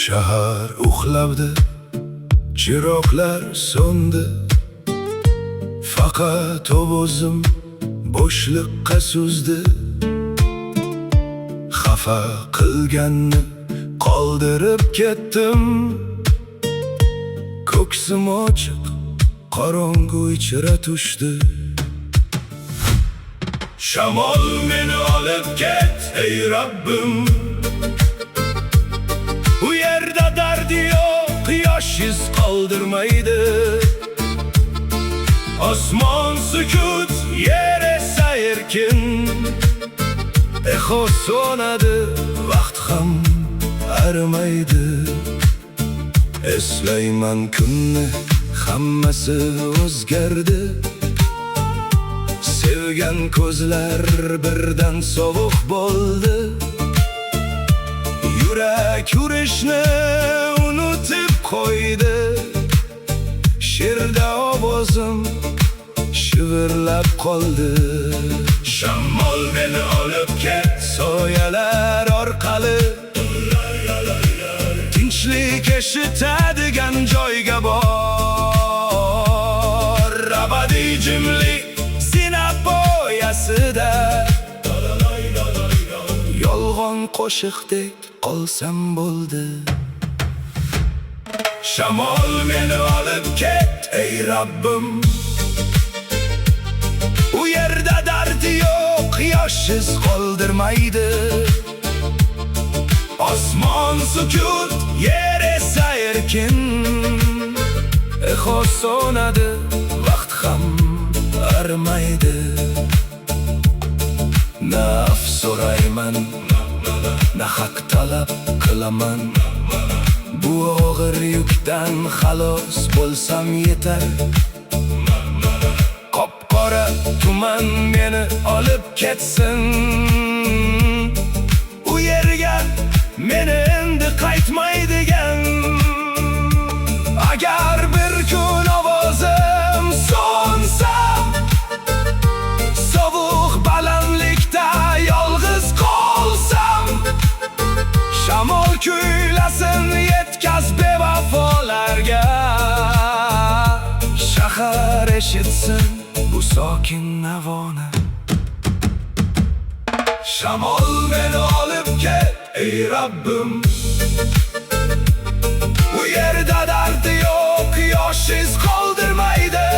Shahar uxlabdi, chiroqlar so'ndi. Faqat ovozim bo'shliqqa suzdi. Xafa qilganni qoldirib ketdim. Ko'ksim ochiq, qorong'u ichra tushdi. Shamol meni olib ket, ey Rabbim. Bu yerda dardi yo'q, quyosh iz qoldirmaydi. Osmon sukut, yer esa erkin. Eho so'nadi, vaqt ham arimaydi. Eslayman kunni, hammasi o'zgardi. Sevgan ko'zlar birdan sovuq bo'ldi. Yurak urishni unutib qo'ydi. She'rda ovozim shivirlab qoldi. Shamol meni olib ket, soyalar orqali. Tinchlik eshitadigan joyga bor. Abadiy jimlik zina poyasida. Yolg'on qo'shiqdek qolsam bo'ldi. Shamol meni olib ket, ey Rabbim. U yerda dardi yo'q, quyosh iz qoldirmaydi. Osmon sukut, yer esa erkin. Eho so'nadi, vaqt ham arimaydi. Na afv so'rayman, na haq talab qilaman. Bu og'ir yukdan xalos bo'lsam yetar. Qop-qora tuman meni olib ketsin. U yerga meni endi qaytmaydigan. Agar bir kun ovozim so'nsa, sovuq balandlikda yolg'iz qolsam, shamol kuylasin, yetkaz bevafolarga. Shahar eshitsin bu sokin navoni. Shamol meni olib ket, ey Rabbim. Bu yerda dardi yo'q, quyosh iz qoldirmaydi.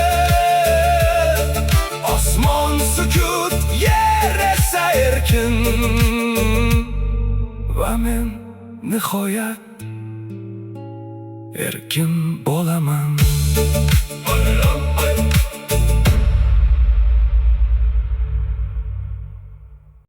Osmon sukut, yer esa erkin. Va men nihoyat erkin bo'laman.